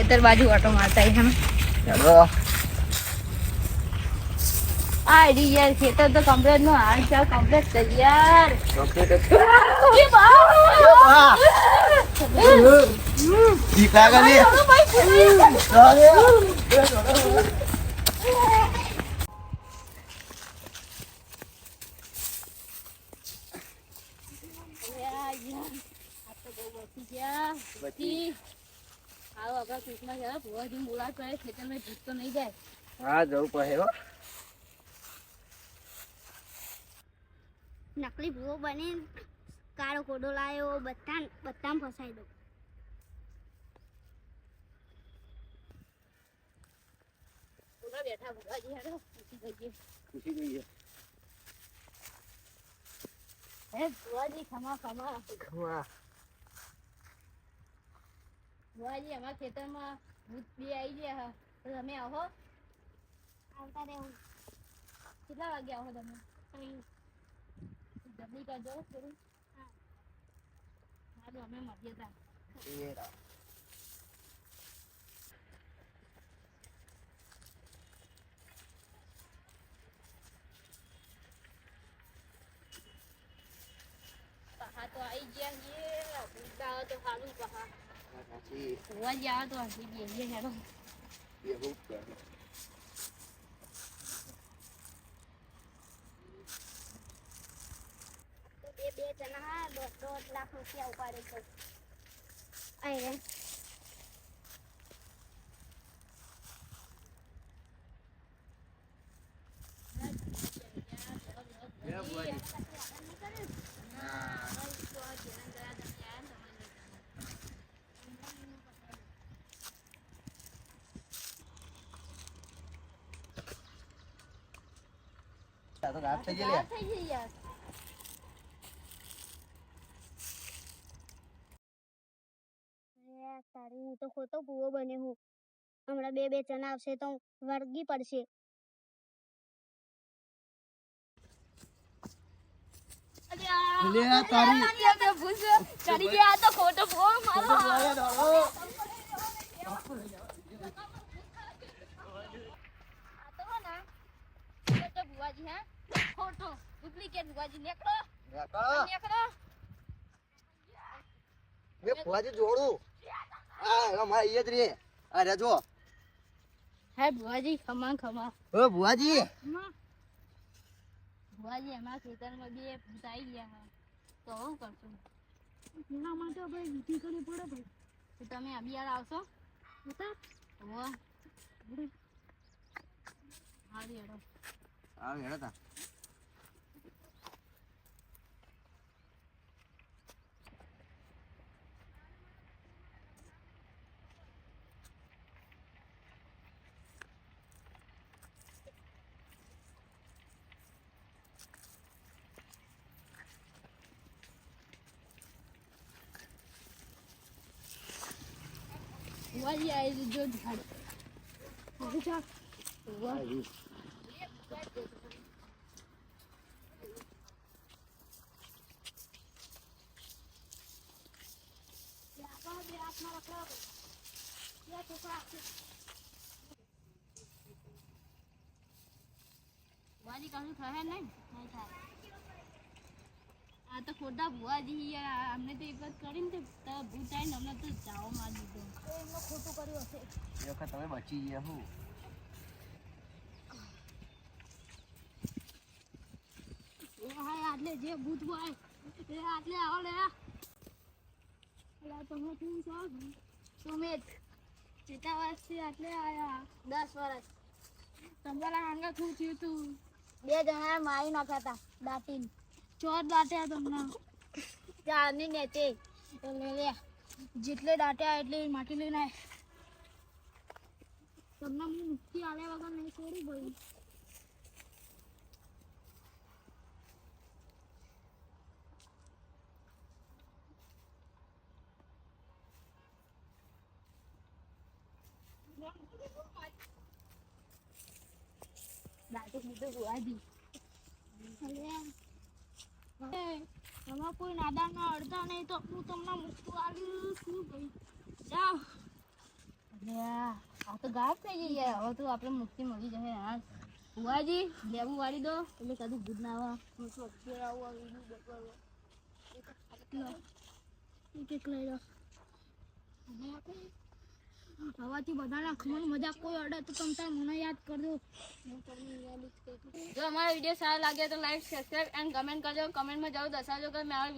ખેતર બાજુ ઓટો મારતા હમ ચાલો આ યાર ખેતર તો કમ્પ્લીટ નો હાલ ચાલ કમ્પ્લીટ તૈયાર દીકરા ગલી હા જવું પડે હો નકલી ભૂવો બની કાળો કોડો લાયો બધા ફસાઈ દો બેઠા ભુવાજી હેડો ખુશી ગઈ હે ભુવાજી ખમા ખમા ખમા ભુવાજી અમારા ખેતરમાં ભૂત બી આવી ગયા તો તમે આવો આવતા રહેવું કેટલા વાગે આવો તમે જલ્દી કરજો થોડું હા તો અમે મળીએ તા પહા તો આવી ગયા ભૂત આવે તો સારું પહા ભુવાજી આવે તો હજી બેહીએ હેડો બે જણા 1.5 લાખ રૂપિયા ઉપાડે છે અહીં તો રાત થઈ ગઈ યાર તારી હું તો ખોટો ભૂવો બને હું હમણાં બે જણા આવશે તો વળગી પડશે ચડી ગયા તો ખોટો ભૂવો મારો ભુવાજી હા ખોટો ડુપ્લિકેટ ભુવાજી નીકળો મે ફુવાજી જોડું આ અમાર ઈ જ રે આ રેજો હે ભુવાજી ખમા ખમા ઓ ભુવાજી ભુવાજી અમારા ખેતરમાં બે ભૂત આવી ગયા તો શું કરશું એના માટે ભાઈ નીતિ કરવી પડે ભાઈ તો તમે અબિયાર આવશો હારી હેડો આ હેડો તા ભુવાજી આવી જો ઝાડ ભુવાજી કશું થશે નહીં થાય આ તો ખોટા ભુવાજી અમને તો એક જ કરીને તો ભૂત આવીને અમને તો જાઓ મારી દીધો એમનો ખોટું કર્યું હશે એ વખત તમે બચી ગયા હું હાય આટલે જે ભૂત હોય એ આટલે આવો લે તમે શું છો સુમિત કેટલા વર્ષથી આટલે આયા 10 વર્ષ તમારા આંગા શું થયું તું બે જણા મારી નાખ્યા હતા દાટીને ચોર દાટ્યા તમને ચારની નેચે લે જેટલે દાટ્યા એટલે માટી લઈને આય તમને હું મુક્તિ આલ્યા વગર નહીં છોડી ભાઈ દાટી દીધું ભુવાજી કોઈ નાદાન અડધા નહીં તો હું તમને મુક્તિ આલ્યું શું ભાઈ જાઓ ગાયબ થઈ ગઈ યાર. હવે તો આપણે મુક્તિ મળી જશે યાર. ભુવાજી લેવું વાળી દો એટલે કદી ભૂત ના આવે. હું તો અત્યારે આવું આ વિડીયો બતાવવા. એક લઈ લો. હવાથી બધાને ખમણ મજાક કોઈ અડે તો તમ તાર મને યાદ કરજો. જો અમારો વિડીયો સારો લાગે તો લાઈક સબસ્ક્રાઇબ એન્ડ કમેન્ટ કરજો. કમેન્ટમાં જરૂર દર્શાવજો કે મારો